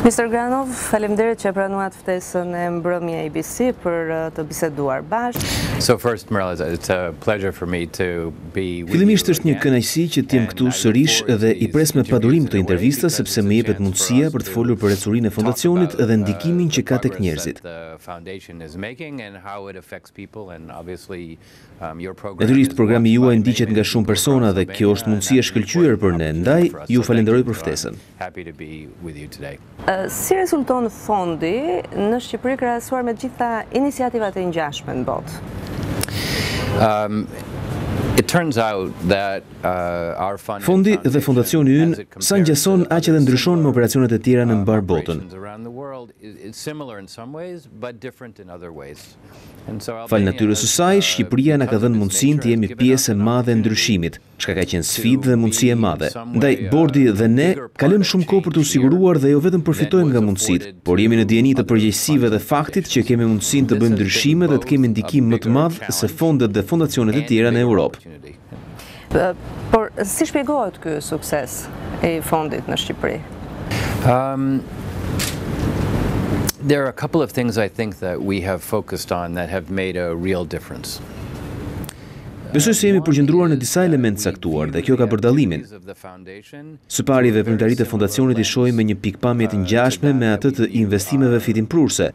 Mr. Granoff, faleminderit që pranuat ftesën e Mbrëmje Ide për të biseduar bashkë. So first, Mirela, it's a pleasure for me to be with you. Fillimisht është një kënaqësi që të jem këtu sërish dhe I pres me padurim këtë intervistë sepse më jepet mundësia për të folur për ecurinë e fondacionit dhe ndikimin që ka tek njerëzit. Natyrisht programi juaj ndiqet nga shumë persona dhe kjo është mundësi e shkëlqyer për ne, ndaj ju falenderoj për ftesën. Si rezulton fondi në Shqipëri krahasuar me gjitha iniciativat e ngjashme në botë? Fondi dhe fondacioni ynë sa ngjason aq edhe ndryshon me operacionet e tjera në mbar botën. Fal natyrës së saj, Shqipëria na ka dhënë mundësinë të jemi pjesë e madhe e ndryshimit, çka ka qenë sfidë dhe mundësi e madhe. Ndaj bordi dhe ne kalojmë shumë kohë për të siguruar dhe jo vetëm përfitojmë nga mundësitë, por jemi në dijeni të përgjegjësive dhe faktit që kemi mundësinë të bëjmë ndryshime dhe të kemi ndikim më të madh se fondet dhe fondacionet e tjera në Europë. Por si shpjegohet ky sukses I fondit në Shqipëri? There are a couple of things I think that we have focused on that have made a real difference. Besoj se jemi përqendruar në disa elementë caktuar dhe kjo ka bërë dallimin. Së pari veprimtaritë e fondacionit I shohim me një pikpamje të ngjashme me atë të investimeve fitimprurse.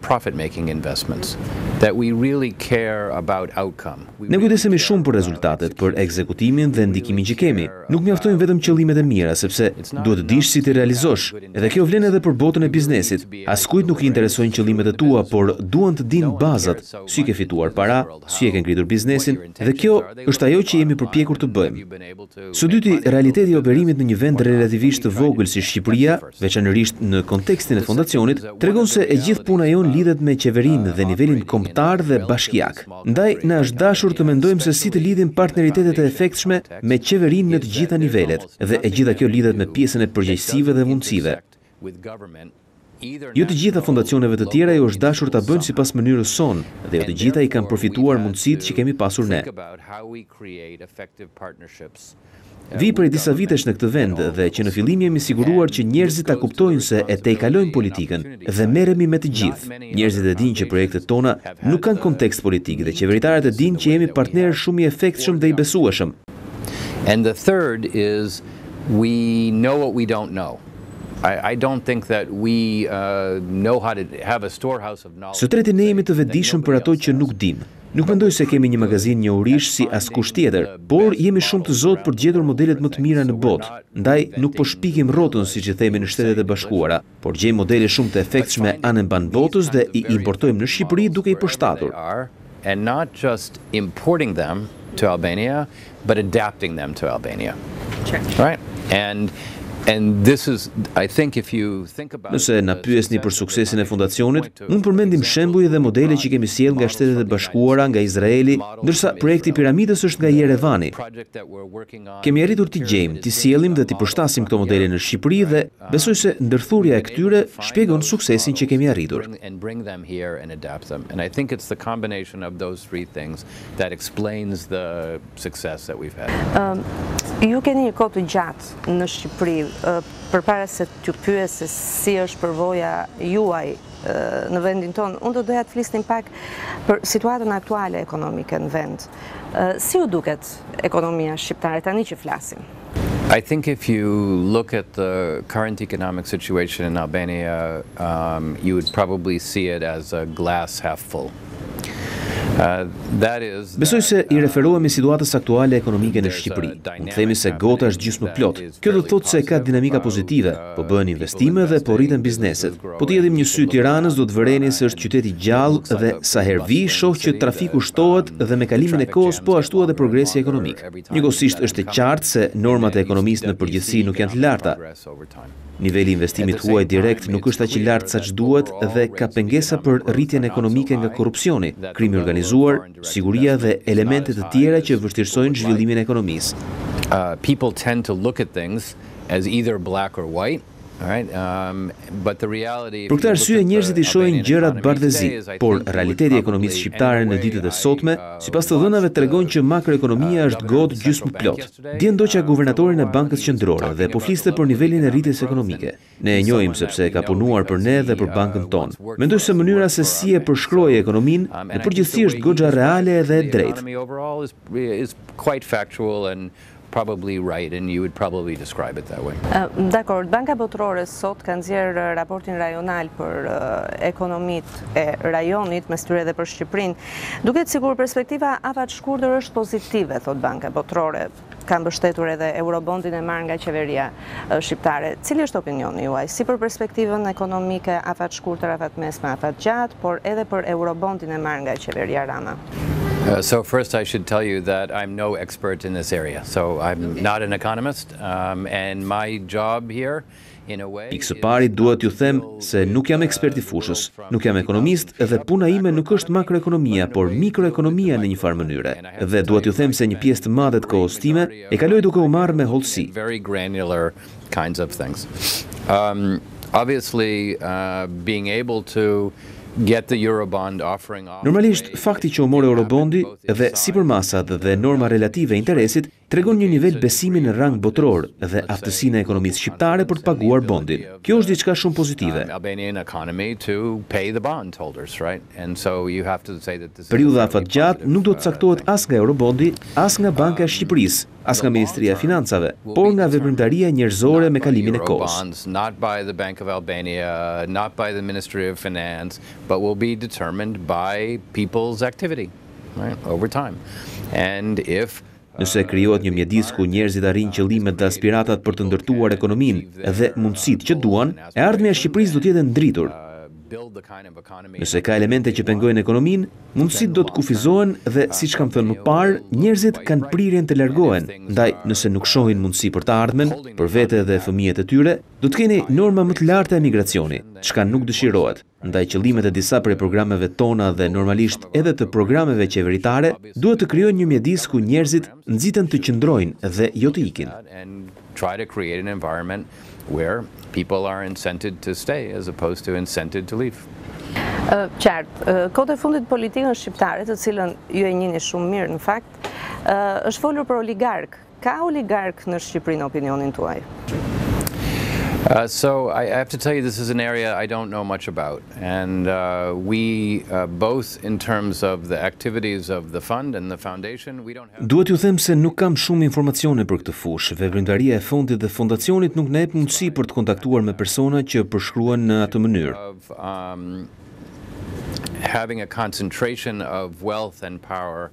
Ne kujdesemi shumë për rezultatet, për ekzekutimin dhe ndikimin që kemi. Nuk mjaftojnë vetëm qëllimet e mira, sepse duhet të dish si të realizosh. Edhe kjo vlen edhe për botën e biznesit. Askujt nuk I interesojnë qëllimet e tua, por duan të dinë bazat, si ke fituar para, si e ke ngritur biznesin, dhe kjo është ajo që jemi përpjekur të bëjmë. Së dyti, realiteti I operimit në një vend relativisht të vogël si Shqipëria, veçanërisht në kontekstin e fondacionit, tregon se e gjithë puna jon lidhet me qeverinë dhe nivelin kombëtar dhe bashkiak. Ndaj, na është dashur të mendojmë se si të lidhim partneritetet e efektshme me qeverinë në të gjitha nivelet, dhe e gjitha kjo lidhet me pjesën e përgjegjësive dhe mundësive. Jo të gjitha fondacioneve të tjera jo është dashur ta bëjnë sipas mënyrës sonë, dhe jo të gjitha I kanë përfituar mundësitë që kemi pasur ne. Vi prej disa vitesh në këtë vend dhe që në fillim jemi siguruar që njerëzit ta kuptojnë se e tejkalojnë politikën dhe merremi me të gjithë. Njerëzit e dinë që projektet tona nuk kanë kontekst politik dhe qeveritarët e dinë që jemi partnerë shumë I efektshëm dhe I besueshëm. And the third is we know what we don't know. I don't think that we know how to have a storehouse of knowledge. Së treti ne jemi të vetëdijshëm për ato që nuk dimë. Nuk mendoj se kemi një magazin njohurish si askush tjetër, por jemi shumë të zotë për të gjetur modelet më të mira në botë. Ndaj nuk po shpikim rrotën siç I themi në Shtetet e Bashkuara, por gjejmë modele shumë të efektshme anë mban botës dhe I importojmë në Shqipëri duke I përshtatur. And not just importing them to Albania, but adapting them to Albania. Right? And this is, I think if you think about Nëse na pyesni për suksesin e fondacionit, mund përmendim shembuj dhe modele që kemi sjellë nga Shtetet e Bashkuara, nga Izraeli, ndërsa projekti I piramidës është nga Jerevani. Kemi arritur t'i gjejmë, t'i sjellim dhe t'i përshtasim këto modele në Shqipëri dhe besoj se ndërthurja e këtyre shpjegon suksesin që kemi arritur. And I think it's the combination of those three things that explains the success that we've had. Ju keni një kohë të gjatë në Shqipëri përpara se t'ju pyes se si është përvoja juaj në vendin tonë, unë do doja të flisnim pak për situatën aktuale ekonomike në vend. Si u duket ekonomia shqiptare tani që flasim? I think if you look at the current economic situation in Albania, you would probably see it as a glass half full. Besoj se I referohemi situatës aktuale ekonomike në Shqipëri. Mund të themi se gota është gjysmë plot. Kjo do të thotë se ka dinamika pozitive, po bëhen investime dhe po rriten bizneset. Po të jedhim një sy Tiranës do të vëreni se është qytet I gjallë dhe sa herë vi shoh që trafiku shtohet dhe me kalimin e kohës po ashtu edhe progresi ekonomik. Njëkohësisht është e qartë se normat e ekonomisë në përgjithësi nuk janë të larta. Niveli investimit huaj direkt nuk është aq I lartë sa duhet dhe ka pengesa për rritjen ekonomike nga korrupsioni, krimi organizuar, siguria dhe elemente të tjera që vështirësojnë zhvillimin e ekonomisë. People tend to look at things as either black or white, Për këtë arsye njerëzit i shohin gjërat bardhëzi, por realiteti i ekonomisë shqiptare në ditët e sotme, sipas të dhënave tregon që makroekonomia është gotë gjysmë plot. Dje ndoqa guvernatorin e Bankës Qendrore dhe po fliste për nivelin e rritjes ekonomike. Ne e njohim sepse ka punuar për ne dhe për bankën tonë. Mendoj se mënyra se si e përshkruaj ekonominë në përgjithësi është goxha reale dhe e drejtë. Probably right, and you would probably describe it that way. Dakor, Banka Botërore sot ka nxjerrë raportin rajonal për ekonomitë e rajonit, mes tyre edhe për Shqipërinë. Duket sikur perspektiva afat shkurtër është pozitive, thot Banka Botërore. Ka mbështetur edhe eurobondin e marrë nga qeveria shqiptare. Cili është opinioni juaj, si për perspektivën ekonomike, afat shkurtër, afat mesme, afat gjatë, por edhe për eurobondin e marrë nga qeveria Rama? So first I should tell you that I'm no expert in this area. So I'm not an economist, and my job here Pikë së pari duhet ju them se nuk jam ekspert i fushës, nuk jam ekonomist dhe puna ime nuk është makroekonomia, por mikroekonomia në një farë mënyre. Dhe duhet ju them se një pjesë të madhe të kohës time e kaloj duke u marrë me hollësi. Very granular kinds of things. Obviously, being able to get the Eurobond offering off. Normalisht, fakti që u mori Eurobondi dhe sipërmasat dhe norma relative e interesit tregon një nivel besimi në rang botëror dhe aftësinë e ekonomisë shqiptare për të paguar bondin. Kjo është diçka shumë pozitive. Periudha afat gjatë nuk do të caktohet as nga Eurobondi, as nga Banka e Shqipërisë, as nga Ministria e Financave, por nga veprimtaria njerëzore me kalimin e kohës. Not by the Bank of Albania, not by the Ministry of Finance, but will be determined by people's activity, right, over time. And if Nëse krijohet një mjedis ku njerëzit arrin qëllimet dhe aspiratat për të ndërtuar ekonominë dhe mundësitë që duan, e ardhmja e Shqipërisë do të jetë ndritur. Nëse ka elemente që pengojnë ekonominë, mundësitë do të kufizohen dhe, siç kam thënë më parë, njerëzit kanë prirjen të largohen. Ndaj, nëse nuk shohin mundësi për të ardhmen, për vete dhe fëmijët e tyre, do të keni norma më të larta e migracioni, çka nuk dëshirohet. Ndaj qëllimet e disa prej programeve tona dhe normalisht edhe të programeve qeveritare duhet të krijojnë një mjedis ku njerëzit nxiten të qëndrojnë dhe jo të ikin. Where people are incented to stay as opposed to incented to leave. Qartë, kohët e fundit politikën shqiptare, të cilën ju e njihni shumë mirë në fakt, është folur për oligark. Ka oligark në Shqipërinë opinionin tuaj? So I have to tell you, this is an area I don't know much about, and we both in terms of the activities of the fund and the foundation, we don't have. Duhet ju them se nuk kam shumë informacione për këtë fushë. Veprimtaria e fondit dhe fondacionit nuk na jep mundësi për të kontaktuar me persona që përshkruan në atë mënyrë. Having a concentration of wealth and power.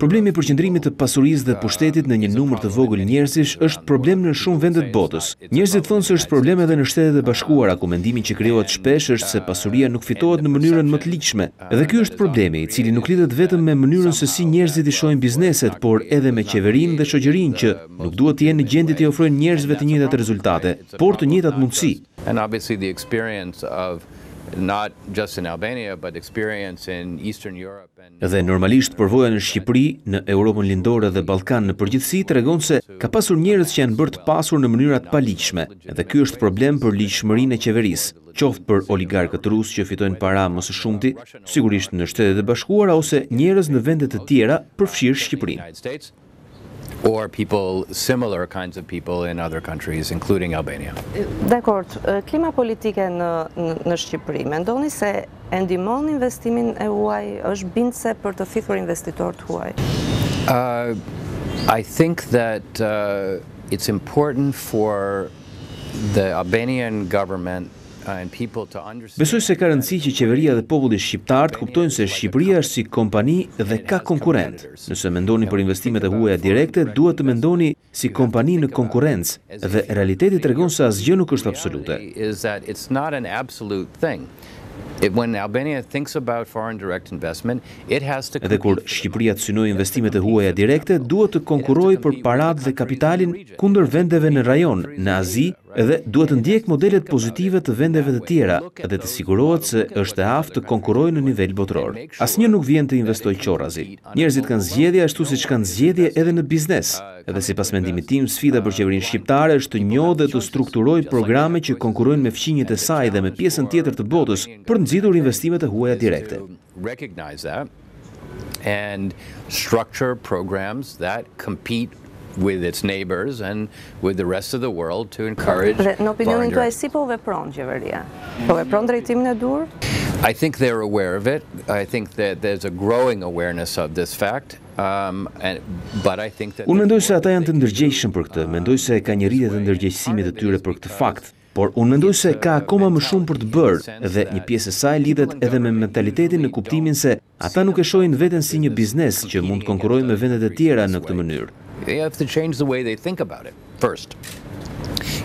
Problemi i përqendrimit të pasurisë dhe pushtetit në një numër të vogël njerëzish është problem në shumë vende të botës. Njerëzit thonë se është problem edhe në Shtetet e Bashkuara, ku mendimi që krijohet shpesh është se pasuria nuk fitohet në mënyrën më të ligjshme. Dhe ky është problemi, i cili nuk lidhet vetëm me mënyrën se si njerëzit i shohin bizneset, por edhe me qeverinë dhe shoqërinë që nuk duhet të jenë në gjendje të ofrojnë njerëzve të njëjtat rezultate, por të njëjtat mundësi. And obviously the experience of not just in Albania, but experience in Eastern Europe. Dhe normalisht përvoja në Shqipëri, në Europën Lindore dhe Ballkan në përgjithësi tregon se ka pasur njerëz që janë bërë të pasur në mënyra të paligjshme, dhe ky është problem për ligjshmërinë e qeverisë, qoftë për oligarkët rusë që fitojnë para më së shumti, sigurisht në Shtetet e Bashkuara ose njerëz në vende të tjera, përfshirë Shqipërinë. Or people, similar kinds of people in other countries, including Albania. Dakor, klima politike në Shqipëri, mendoni se e ndihmon investimin e huaj, është bindse për të fitur investitorët huaj? I think that it's important for the Albanian government and people to understand. Besoj se ka rëndësi që qeveria dhe populli shqiptar të kuptojnë se Shqipëria është si kompani dhe ka konkurrent. Nëse mendoni për investimet e huaja direkte, duhet të mendoni si kompani në konkurrencë dhe realiteti tregon se asgjë nuk është absolute. When Albania thinks about foreign direct investment, it has to. Edhe kur Shqipëria të synojë investimet e huaja direkte, duhet të konkurrojë për paratë dhe kapitalin kundër vendeve në rajon, në Azi Edhe duhet të ndjek modelet pozitive të vendeve të tjera dhe të sigurohet se është e aftë të konkurrojë në nivel botror. Asnjë nuk vjen të investojë qorrazi. Njerëzit kanë zgjedhje ashtu siç kanë zgjedhje edhe në biznes. Edhe sipas mendimit tim, sfida për qeverinë shqiptare është të njohë dhe të strukturojë programe që konkurrojnë me fqinjet e saj dhe me pjesën tjetër të botës për nxitur investimet e huaja direkte. And structure programs that compete with its neighbors and with the rest of the world to encourage. Dhe në opinionin tuaj si po vepron qeveria? Po vepron drejtimin e dur? I think they're aware of it. I think that there's a growing awareness of this fact. But I think that Unë mendoj se ata janë të ndërgjegjshëm për këtë. Mendoj se ka një rritje të ndërgjegjësimit të tyre për këtë fakt. Por unë mendoj se ka akoma më shumë për të bërë dhe një pjesë e saj lidhet edhe me mentalitetin në kuptimin se ata nuk e shohin veten si një biznes që mund të konkurrojë me vendet e tjera në këtë mënyrë. They have to change the way they think about it first.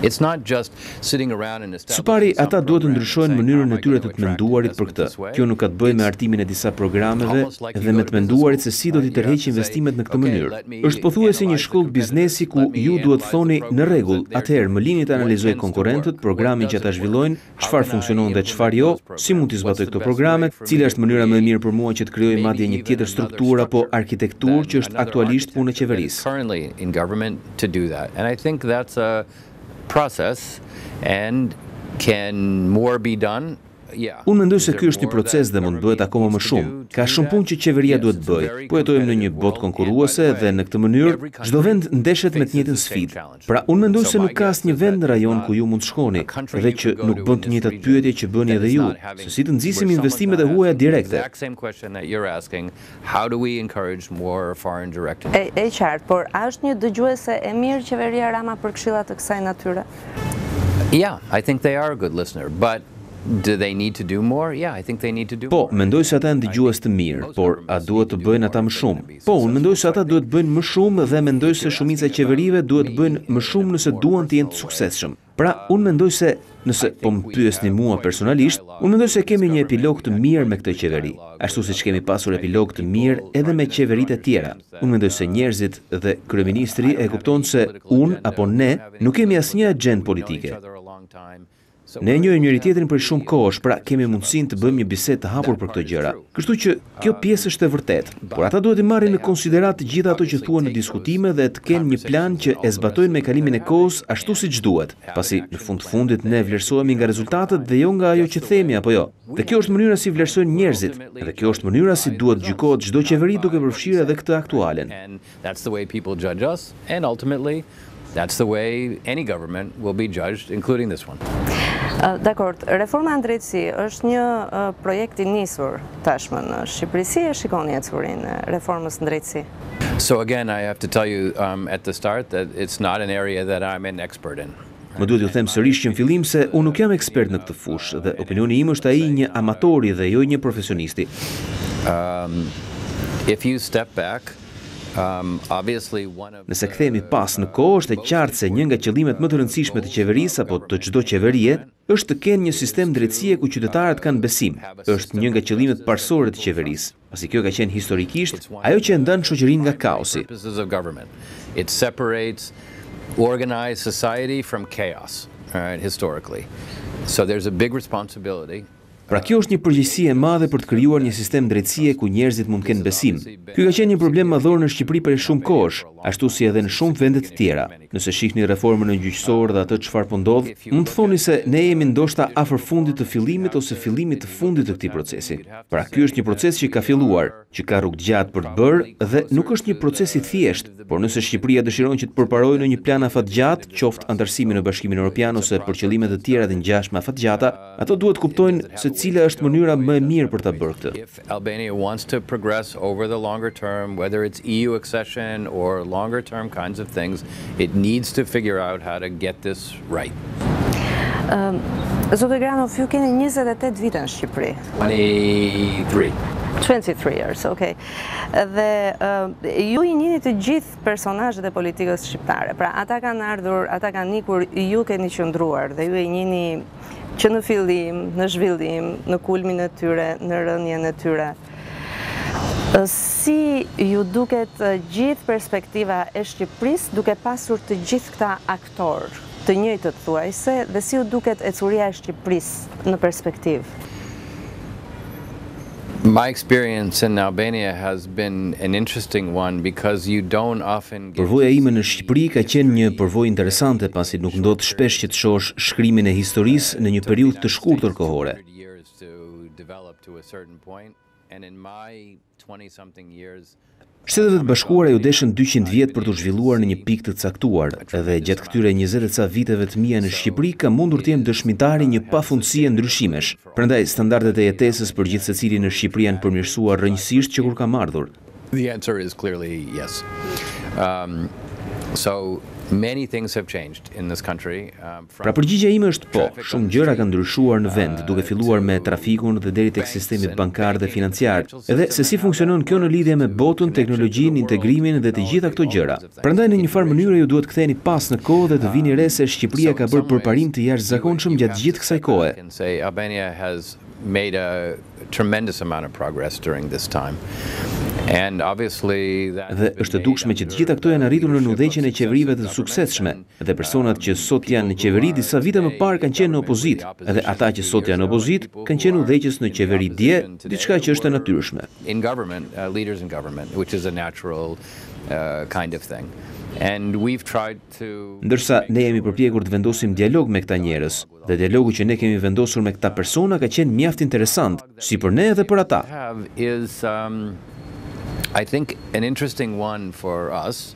It's not just sitting around and Së pari, ata duhet të ndryshojnë mënyrën e tyre të menduarit për këtë. Kjo nuk ka të bëjë me artimin e disa programeve dhe me të menduarit se si do t'i tërheqë investimet në këtë mënyrë. Është pothuajse një shkollë biznesi ku ju duhet thoni në rregull, atëherë më lini të analizoj konkurrentët, programin që ata zhvillojnë, çfarë funksionon dhe çfarë jo, si mund t'i zbatoj këto programe, cila është mënyra më e mirë për mua që të krijoj madje një tjetër strukturë apo arkitekturë që është aktualisht punë e qeverisë. Currently in government to do that. And I think that's a process and can more be done? Yeah. Unë mendoj se ky është një proces dhe mund bëhet akoma më shumë. Ka shumë punë që qeveria duhet bëjë. Po jetojmë në një botë konkurruese dhe në këtë mënyrë çdo vend ndeshet me të njëjtën sfidë. Pra unë mendoj se nuk ka asnjë vend në rajon ku ju mund të shkoni dhe që nuk bën të njëjtat pyetje që bëni edhe ju, se si të nxisim investimet e huaja direkte. E qartë, por a është një dëgjuese e mirë qeveria Rama për këshilla të kësaj natyre? Yeah, I think they are a good listener, but do they need to do more? Yeah, I think they need to do more. Po, mendoj se ata janë dëgjues të mirë, por a duhet të bëjnë ata më shumë? Po, unë mendoj se ata duhet bëjnë më shumë dhe mendoj se shumica e qeverive duhet bëjnë më shumë nëse duan të jenë të suksesshëm. Pra, unë mendoj se nëse po më pyesni mua personalisht, unë mendoj se kemi një epilog të mirë me këtë qeveri, ashtu siç kemi pasur epilog të mirë edhe me qeveritë e tjera. Unë mendoj se njerëzit dhe kryeministri e kupton se unë apo ne nuk kemi asnjë agjendë politike. Ne njohim njëri tjetrin për shumë kohësh, pra kemi mundësinë të bëjmë një bisedë të hapur për këto gjëra. Kështu që kjo pjesë është e vërtetë, por ata duhet të marrin në konsiderat të gjitha ato që thuan në diskutime dhe të kenë një plan që e zbatojnë me kalimin e kohës ashtu siç duhet, pasi në fund fundit ne vlerësohemi nga rezultatet dhe jo nga ajo që themi apo jo. Dhe kjo është mënyra si vlerësojnë njerëzit, dhe kjo është mënyra si duhet gjykohet çdo qeveri duke përfshirë edhe këtë aktualen. That's the way any government will be judged, including this one. Dakor, reforma në drejtësi është një projekt i nisur tashmë në Shqipëri. Si e shikoni ecurinë e reformës në drejtësi? So again, I have to tell you at the start that it's not an area that I'm an expert in. Më duhet ju them sërish që në fillim se unë nuk jam ekspert në këtë fushë dhe opinioni im është ai një amatori dhe jo një profesionisti. If you step back, Nëse kthehemi pas në kohë, është e qartë se një nga qëllimet më të rëndësishme të qeverisë apo të çdo qeverie është të kenë një sistem drejtësie ku qytetarët kanë besim. Është një nga qëllimet parsorë të qeverisë, pasi kjo ka qenë historikisht ajo që e ndan shoqërinë nga kaosi. It separates organized society from chaos, historically. So there's a big responsibility. Pra kjo është një përgjegjësi e madhe për të krijuar një sistem drejtësie ku njerëzit mund të kenë besim. Ky ka qenë një problem madhor në Shqipëri për shumë kohësh, ashtu si edhe në shumë vende të tjera. Nëse shihni reformën e gjyqësor dhe atë çfarë po ndodh, mund të thoni se ne jemi ndoshta afër fundit të fillimit ose fillimit të fundit të këtij procesi. Pra ky është një proces që ka filluar, që ka rrugë gjatë për të bërë dhe nuk është një proces i thjeshtë, por nëse Shqipëria dëshiron që të përparojë në një plan afatgjatë, qoftë antarësimi në Bashkimin Evropian ose për qëllime të tjera të ngjashme afatgjata, ato duhet kuptojnë se cila është mënyra më e mirë për ta bërë këtë. If Albania wants to progress over the longer term, whether it's EU accession or longer term kinds of things, it needs to figure out how to get this right. Zotë Granoff, ju keni 28 vite në Shqipëri. 23 years, okay. Dhe ju I njihni të gjithë personazhet e politikës shqiptare. Pra ata kanë ardhur, ata kanë ikur, ju keni qëndruar dhe ju I njihni që në fillim, në zhvillim, në kulmin e tyre, në rënjen e tyre. Si ju duket gjithë perspektiva e Shqipërisë duke pasur të gjithë këta aktorë të njëjtët thuajse dhe si u duket Ecuria e Shqipërisë në perspektivë? My experience in Albania has been an interesting one because you don't often get... Përvoja ime në Shqipëri ka qenë një përvojë interesante pasi nuk ndodh shpesh që të shohësh shkrimin e historisë në një periudhë të shkurtër kohore. Shtetet e Bashkuara ju deshën 200 vjet për të zhvilluar në një pikë të caktuar, edhe gjatë këtyre 20 e ca viteve të mia në Shqipëri kam mundur të jem dëshmitari një pafundësie ndryshimesh. Prandaj standardet e jetesës për gjithë secilin në Shqipëri janë përmirësuar rrënjësisht që kur kam ardhur. The answer is clearly yes. So many things have changed in this country. Pra përgjigjja ime është po, shumë gjëra kanë ndryshuar në vend, duke filluar me trafikun dhe deri tek sistemi bankar dhe financiar, edhe se si funksionon kjo në lidhje me botën, teknologjinë, integrimin dhe të gjitha këto gjëra. Prandaj në një farë mënyrë ju duhet ktheheni pas në kohë dhe të vini re se Shqipëria ka bërë përparim të jashtëzakonshëm gjatë gjithë kësaj kohe. Albania has made a tremendous amount of progress during this time. And obviously dhe është e dukshme që të gjitha këto janë arritur në udhëheqjen e qeverive të suksesshme, dhe personat që sot janë në qeveri disa vite më parë kanë qenë në opozit, edhe ata që sot janë në opozit kanë qenë udhëheqës në qeveri dje, diçka që është e natyrshme. In government, leaders in government, which is a natural kind of thing. And we've tried to... Ndërsa ne jemi përpjekur të vendosim dialog me këta njerëz, dhe dialogu që ne kemi vendosur me këta persona ka qenë mjaft interesant, si për ne edhe për ata. I think an interesting one for us,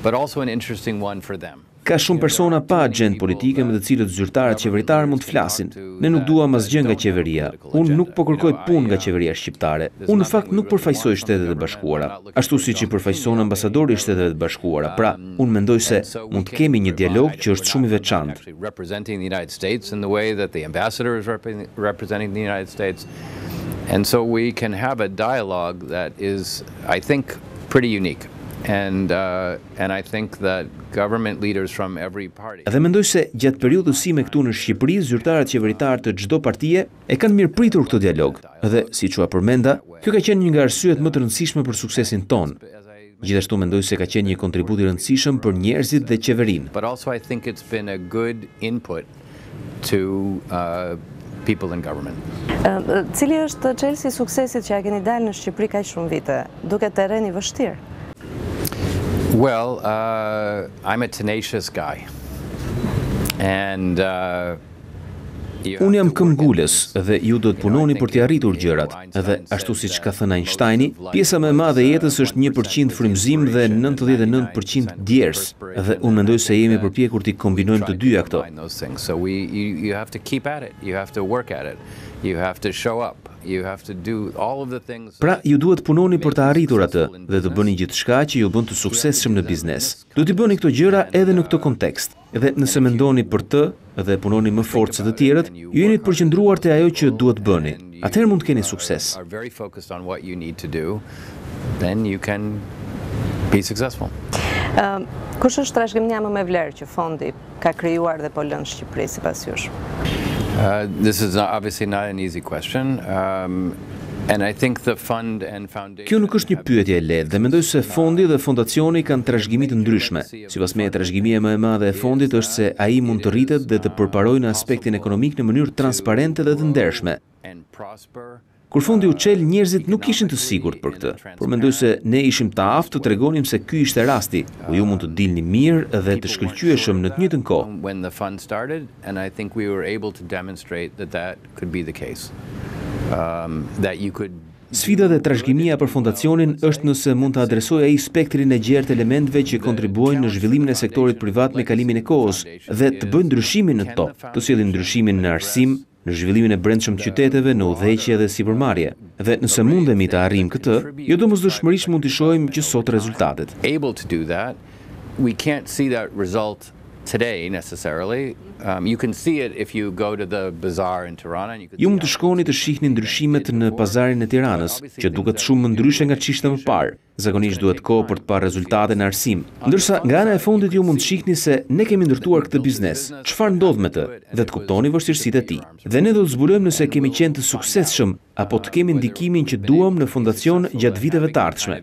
but also an interesting one for them. Ka shumë persona pa agjendë politike me të cilët zyrtarët qeveritarë mund të flasin. Ne nuk duam asgjë nga qeveria. Unë nuk po kërkoj punë nga qeveria shqiptare. Unë në fakt nuk përfaqësoj Shtetet e Bashkuara, ashtu siç i përfaqëson ambasadori i Shteteve të Bashkuara. Pra, unë mendoj se mund të kemi një dialog që është shumë i veçantë. Representing the United States in the way that the ambassador is representing the United States. And so we can have a dialogue that is, I think, pretty unique. And I think that government leaders from every party. Dhe mendoj se gjatë periudhës sime këtu në Shqipëri, zyrtarët qeveritarë të çdo partie e kanë mirëpritur këtë dialog. Dhe siç u përmenda, kjo ka qenë një nga arsyet më të rëndësishme për suksesin ton. Gjithashtu mendoj se ka qenë një kontribut i rëndësishëm për njerëzit dhe qeverinë. But also I think it's been a good input to people in government. Cili është çelësi i suksesit që ja keni dalë në Shqipëri kaq shumë vite? Duket terreni vështirë. Well, I'm a tenacious guy. And unë jam këmbgulës dhe ju do të punoni për t'i arritur gjërat. Dhe ashtu siç ka thënë Einsteini, pjesa më e madhe e jetës është 1% frymëzim dhe 99% djers. Dhe unë mendoj se jemi përpjekur t'i kombinojmë të dyja këto. So you have to keep at it. You have to work at it. You have to show up. You have to do all of the things. Pra, ju duhet punoni për të arritur atë dhe të bëni gjithçka që ju bën të suksesshëm në biznes. Do t'i bëni këto gjëra edhe në këtë kontekst. Dhe nëse mendoni për të dhe punoni më fort se të tjerët, ju jeni të përqendruar te ajo që duhet bëni. Atëherë mund të keni sukses. Then you can be successful. Kush është trashëgimia më me vlerë që fondi ka krijuar dhe po lën Shqipëri sipas jush? This is obviously not an easy question. And I think the fund and foundation... Kjo nuk është një pyetje e lehtë dhe mendoj se fondi dhe fondacioni kanë trashëgimi të ndryshme. Sipas meje, trashëgimia më e madhe e fondit është se ai mund të rritet dhe të përparojë në aspektin ekonomik në mënyrë transparente dhe të ndershme. Kur fondi u çel, njerëzit nuk ishin të sigurt për këtë, por mendoj se ne ishim të aftë të tregonim se ky ishte rasti, ku ju mund të dilni mirë dhe të shkëlqyeshëm në të njëjtën kohë. When the fund started, and I think we were able to demonstrate that that could be the case. That you could... Sfida dhe trashëgimia për fondacionin është nëse mund të adresojë ai spektrin e gjerë të elementeve që kontribuojnë në zhvillimin e sektorit privat me kalimin e kohës dhe të bëjnë ndryshimin në to, të sjellin ndryshimin në arsim, në zhvillimin e brendshëm të qyteteve, në udhëheqje dhe sipërmarrje. Dhe nëse mundemi të arrijmë këtë, jo domosdoshmërisht mund të shohim që sot rezultatet. Able to do that, we can't see that result today necessarily. You can see it if you go to the bazaar in Tirana. Ju mund të shkoni të shihni ndryshimet në pazarin e Tiranës, që duket shumë më ndryshe nga ç'ishte më parë. Zakonisht duhet kohë për të parë rezultate në arsim. Ndërsa nga ana e fundit ju mund të shihni se ne kemi ndërtuar këtë biznes, çfarë ndodh me të, dhe të kuptoni vështirësitë e tij. Dhe ne do të zbulojmë nëse kemi qenë të suksesshëm apo të kemi ndikimin që duam në fondacion gjatë viteve të ardhshme.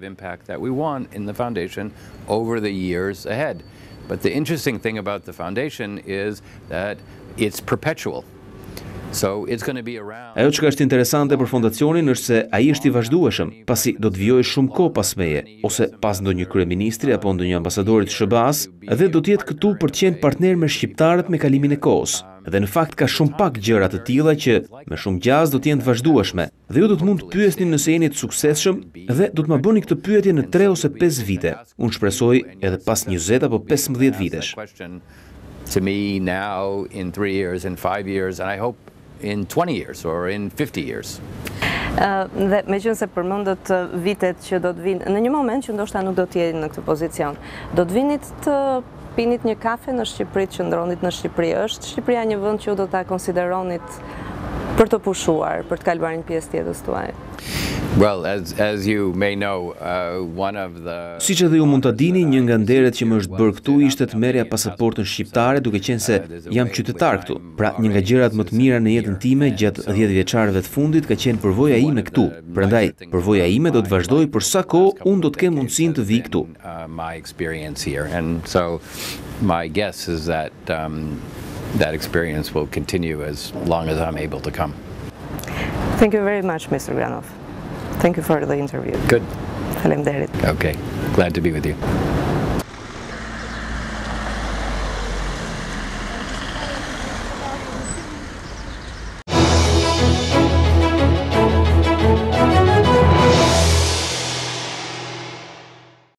But the interesting thing about the foundation is that it's perpetual. So it's going to be around. Ajo që është interesante për fondacionin është se ai është i vazhdueshëm, pasi do të vijojë shumë kohë pas meje, ose pas ndonjë kryeministri apo ndonjë ambasadorit të SBA-s, dhe do të jetë këtu për të qenë partner me shqiptarët me kalimin e kohës. Dhe në fakt ka shumë pak gjëra të tilla që me shumë gjaz do të jenë të vazhdueshme. Dhe ju do të mund të pyesni nëse jeni të suksesshëm dhe do të ma bëni këtë pyetje në 3 ose 5 vite. Unë shpresoj edhe pas 20 apo 15 vitesh. To me now in 3 years, in 5 years, and I hope in 20 years or in 50 years. Dhe me qënë se përmëndët vitet që do të vinë, në një moment që ndoshta nuk do të jeni në këtë pozicion, do të vinit të pinit një kafe në Shqipëri, që ndronit në Shqipëri, është Shqipëria një vend që ju do ta konsideronit për të pushuar, për të kaluar një pjesë tjetër tuaj? Well, as you may know, one of the... Siç edhe ju mund ta dini, një nga nderet që më është bërë këtu ishte të merrja pasaportën shqiptare, duke qenë se jam qytetar këtu. Pra, një nga gjërat më të mira në jetën time gjatë 10 vjeçarëve të fundit ka qenë përvoja ime këtu. Prandaj, përvoja ime do të vazhdojë për sa kohë unë do të kem mundësinë të vi këtu. My experience here, and so my guess is that that experience will continue as long as I'm able to come. Thank you very much, Mr. Granoff. Thank you for the interview. Good. Faleminderit. Okay. Glad to be with you.